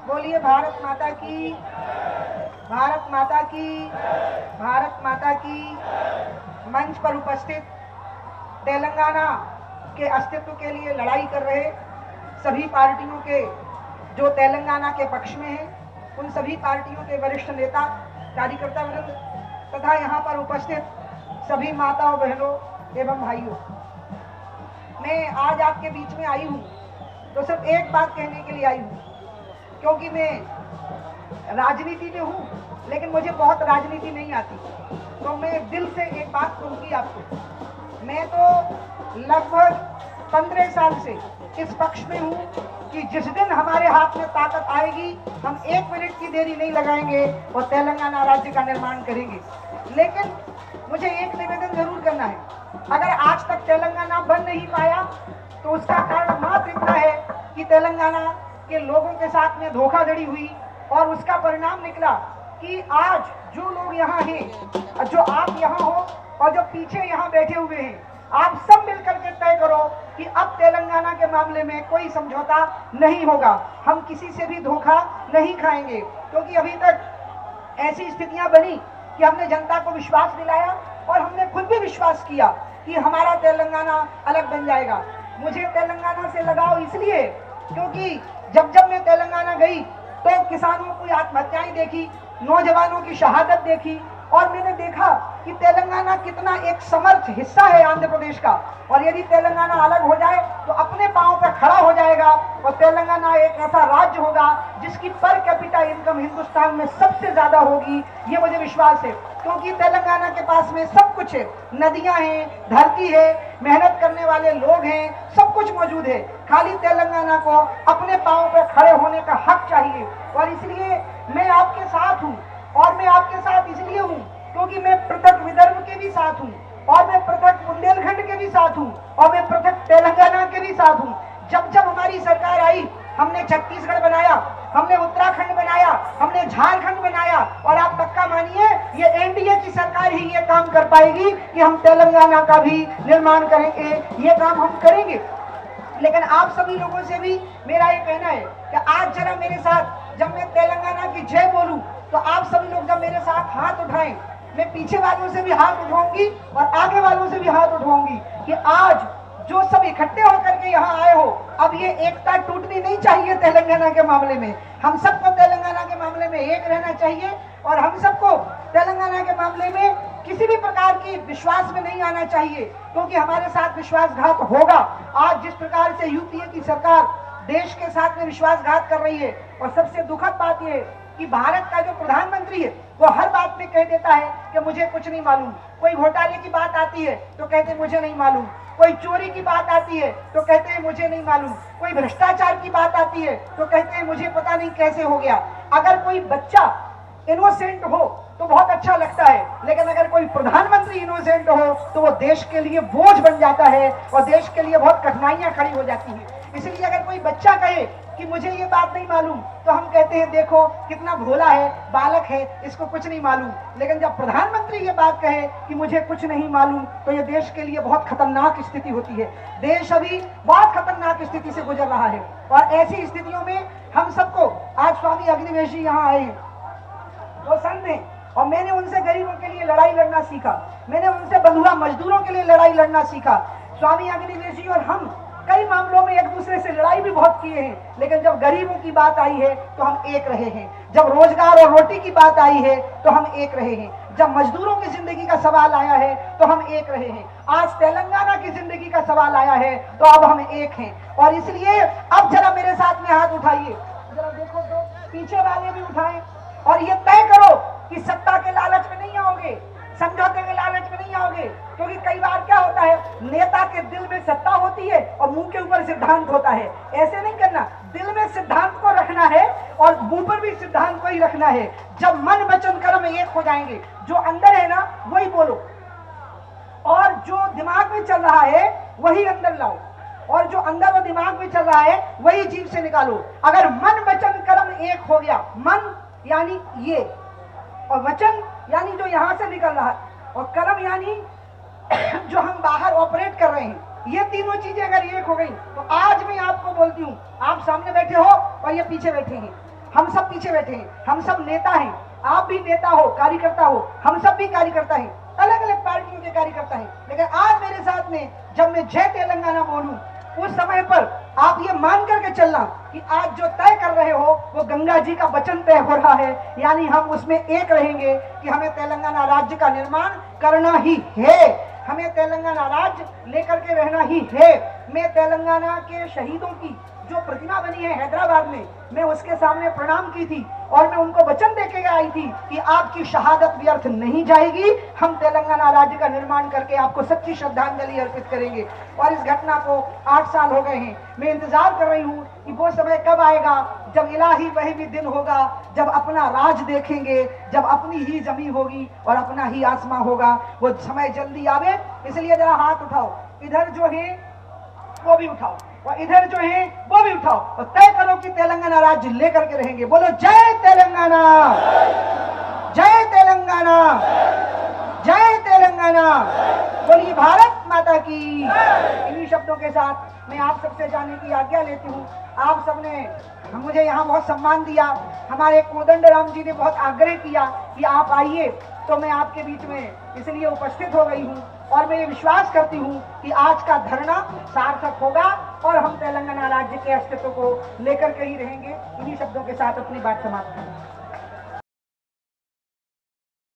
बोलिए भारत माता की, भारत माता की, भारत माता की। मंच पर उपस्थित तेलंगाना के अस्तित्व के लिए लड़ाई कर रहे सभी पार्टियों के जो तेलंगाना के पक्ष में हैं, उन सभी पार्टियों के वरिष्ठ नेता, कार्यकर्ता वृंद तथा यहाँ पर उपस्थित सभी माताओं, बहनों एवं भाइयों, मैं आज आपके बीच में आई हूँ तो सिर्फ एक बात कहने के लिए आई हूँ, क्योंकि मैं राजनीति में हूँ लेकिन मुझे बहुत राजनीति नहीं आती, तो मैं दिल से एक बात कहूँगी आपको। मैं तो लगभग 15 साल से इस पक्ष में हूँ कि जिस दिन हमारे हाथ में ताकत आएगी हम 1 मिनट की देरी नहीं लगाएंगे और तेलंगाना राज्य का निर्माण करेंगे। लेकिन मुझे एक निवेदन जरूर करना है, अगर आज तक तेलंगाना बन नहीं पाया तो उसका कारण मात्र इतना है कि तेलंगाना के लोगों के साथ में धोखाधड़ी हुई और उसका परिणाम निकला कि आज जो लोग यहाँ हैं, जो आप यहाँ हो और जो पीछे यहाँ बैठे हुए हैं, आप सब मिलकर के तय करो कि अब तेलंगाना के मामले में कोई समझौता नहीं होगा, हम किसी से भी धोखा नहीं खाएंगे। क्योंकि अभी तक ऐसी स्थितियां बनी कि हमने जनता को विश्वास दिलाया और हमने खुद भी विश्वास किया कि हमारा तेलंगाना अलग बन जाएगा। मुझे तेलंगाना से लगाव इसलिए क्योंकि जब जब मैं तेलंगाना गई तो किसानों की आत्महत्याएं देखी, नौजवानों की शहादत देखी और मैंने देखा कि तेलंगाना कितना एक समर्थ हिस्सा है आंध्र प्रदेश का, और यदि तेलंगाना अलग हो जाए तो अपने पांव पर खड़ा हो जाएगा और तेलंगाना एक ऐसा राज्य होगा जिसकी पर कैपिटा इनकम हिंदुस्तान में सबसे ज्यादा होगी। ये मुझे विश्वास है, क्योंकि तेलंगाना के पास में सब कुछ है, नदियां हैं, धरती है, मेहनत करने वाले लोग हैं, सब कुछ मौजूद है। खाली तेलंगाना को अपने पांव पर खड़े होने का हक चाहिए। और इसलिए मैं आपके साथ हूँ, और मैं आपके साथ इसलिए हूँ क्योंकि मैं पृथक विदर्भ के भी साथ हूँ, और मैं पृथक बुंदेलखंड के भी साथ हूँ, और मैं पृथक तेलंगाना के भी साथ हूँ। जब जब हमारी सरकार आई, हमने छत्तीसगढ़ बनाया, हमने उत्तराखंड बनाया, हमने झारखंड बनाया, और आप पक्का मानिए ये एनडीए की सरकार ही ये काम कर पाएगी कि हम तेलंगाना का भी निर्माण करेंगे, ये काम हम करेंगे। लेकिन आप सभी लोगों से भी मेरा ये कहना है कि आज जरा मेरे साथ जब मैं तेलंगाना की जय बोलूं तो आप सभी लोग जब मेरे साथ हाथ उठाएं, मैं पीछे वालों से भी हाथ उठाऊंगी और आगे वालों से भी हाथ उठाऊंगी कि आज जो सब इकट्ठे होकर के यहाँ आए हो, अब ये एकता टूटनी नहीं चाहिए तेलंगाना के मामले में। हम सबको तेलंगाना के मामले में एक रहना चाहिए और हम सबको तेलंगाना के मामले में किसी भी प्रकार की विश्वास में नहीं आना चाहिए, क्योंकि हमारे साथ विश्वासघात होगा। आज जिस प्रकार से यूपीए की सरकार देश के साथ में विश्वासघात कर रही है, और सबसे दुखद बात यह है कि भारत का जो प्रधानमंत्री है वो हर बात में कह देता है कि मुझे कुछ नहीं मालूम। कोई घोटाले की बात आती है तो कहते हैं मुझे नहीं मालूम, कोई चोरी की बात आती है तो कहते हैं मुझे नहीं मालूम, कोई भ्रष्टाचार की बात आती है तो कहते हैं मुझे पता नहीं कैसे हो गया। अगर कोई बच्चा इनोसेंट हो तो बहुत अच्छा लगता है, लेकिन अगर कोई प्रधानमंत्री इनोसेंट हो तो वो देश के लिए बोझ बन जाता है और देश के लिए बहुत कठिनाइयां खड़ी हो जाती हैं। इसलिए अगर कोई बच्चा कहे कि मुझे ये बात नहीं मालूम तो हम कहते हैं देखो कितना भोला है, बालक है, इसको कुछ नहीं मालूम। लेकिन जब प्रधानमंत्री ये बात कहे कि मुझे कुछ नहीं मालूम तो ये देश के लिए बहुत खतरनाक स्थिति होती है। देश अभी बहुत खतरनाक स्थिति से गुजर रहा है, और ऐसी स्थितियों में हम सबको, आज स्वामी अग्निवेश जी यहाँ आए हैं, वो संत हैं, और मैंने उनसे गरीबों के लिए लड़ाई लड़ना सीखा, मैंने उनसे बंधुआ मजदूरों के लिए लड़ाई लड़ना सीखा। स्वामी अग्निवेश जी और हम कई मामलों में एक दूसरे से लड़ाई भी बहुत किए हैं, लेकिन जब गरीबों की बात आई है तो हम एक रहे हैं, जब रोजगार और रोटी की बात आई है तो हम एक रहे हैं, जब मजदूरों की जिंदगी का सवाल आया है तो हम एक रहे हैं, आज तेलंगाना की जिंदगी का सवाल आया है तो अब हम एक हैं। और इसलिए अब जरा मेरे साथ में हाथ उठाइए, जरा देखो तो पीछे वाले भी उठाएं, और ये तय करो कि सत्ता के लालच में नहीं आओगे, समझौते के लालच में नहीं आओगे। क्योंकि कई बार क्या होता है, नेता के दिल में सत्ता होती है और मुंह के ऊपर सिद्धांत होता है। ऐसे नहीं करना, दिल में सिद्धांत को रखना है और मुंह पर भी सिद्धांत को ही रखना है। जब मन वचन कर्म एक हो जाएंगे, जो अंदर है ना वही बोलो, और जो दिमाग में चल रहा है वही अंदर लाओ, और जो अंदर और दिमाग में चल रहा है वही जीभ से निकालो। अगर मन वचन कर्म एक हो गया, मन यानी ये, और वचन यानी जो यहां से निकल रहा है, और कर्म यानी जो हम बाहर ऑपरेट कर रहे हैं, ये तीनों चीजें अगर एक हो गई तो आज मैं आपको बोलती हूं, आप सामने बैठे हो और ये पीछे बैठे हैं, हम सब पीछे बैठे हैं, हम सब नेता हैं, आप भी नेता हो, कार्यकर्ता हो, हम सब भी कार्यकर्ता हैं, अलग अलग पार्टियों के कार्यकर्ता हैं। लेकिन आज मेरे साथ में जब मैं जय तेलंगाना बोलूं, उस समय पर आप ये मान करके चलना कि आज जो तय कर रहे हो वो गंगा जी का वचन तय हो रहा है, यानी हम उसमें एक रहेंगे कि हमें तेलंगाना राज्य का निर्माण करना ही है, हमें तेलंगाना राज्य लेकर के रहना ही है। मैं तेलंगाना के शहीदों की जो प्रतिमा बनी है हैदराबाद में, मैं उसके सामने प्रणाम की थी और मैं उनको वचन देके आई थी कि आपकी शहादत व्यर्थ नहीं जाएगी, हम तेलंगाना राज्य का निर्माण करके आपको सच्ची श्रद्धांजलि अर्पित करेंगे। और इस घटना को 8 साल हो गए हैं, मैं इंतजार कर रही हूँ कि वो समय कब आएगा जब इलाही वही भी दिन होगा, जब अपना राज देखेंगे, जब अपनी ही जमी होगी और अपना ही आसमां होगा। वो समय जल्दी आवे, इसलिए जरा हाथ उठाओ, इधर जो है वो भी उठाओ और इधर जो है वो भी उठाओ और तय करो कि तेलंगाना राज्य लेकर के रहेंगे। बोलो जय तेलंगाना, जय तेलंगाना, जय तेलंगाना, बोलिए भारत माता की। इन्हीं शब्दों के साथ मैं आप सबसे जाने की आज्ञा लेती हूँ। आप सबने मुझे यहाँ बहुत सम्मान दिया, हमारे कोदंड राम जी ने बहुत आग्रह किया कि आप आइए, तो मैं आपके बीच में इसलिए उपस्थित हो गई हूँ और मैं ये विश्वास करती हूँ कि आज का धरना सार्थक होगा और हम तेलंगाना राज्य के अस्तित्व को लेकर के ही रहेंगे। इन्हीं शब्दों के साथ अपनी बात समाप्त करें।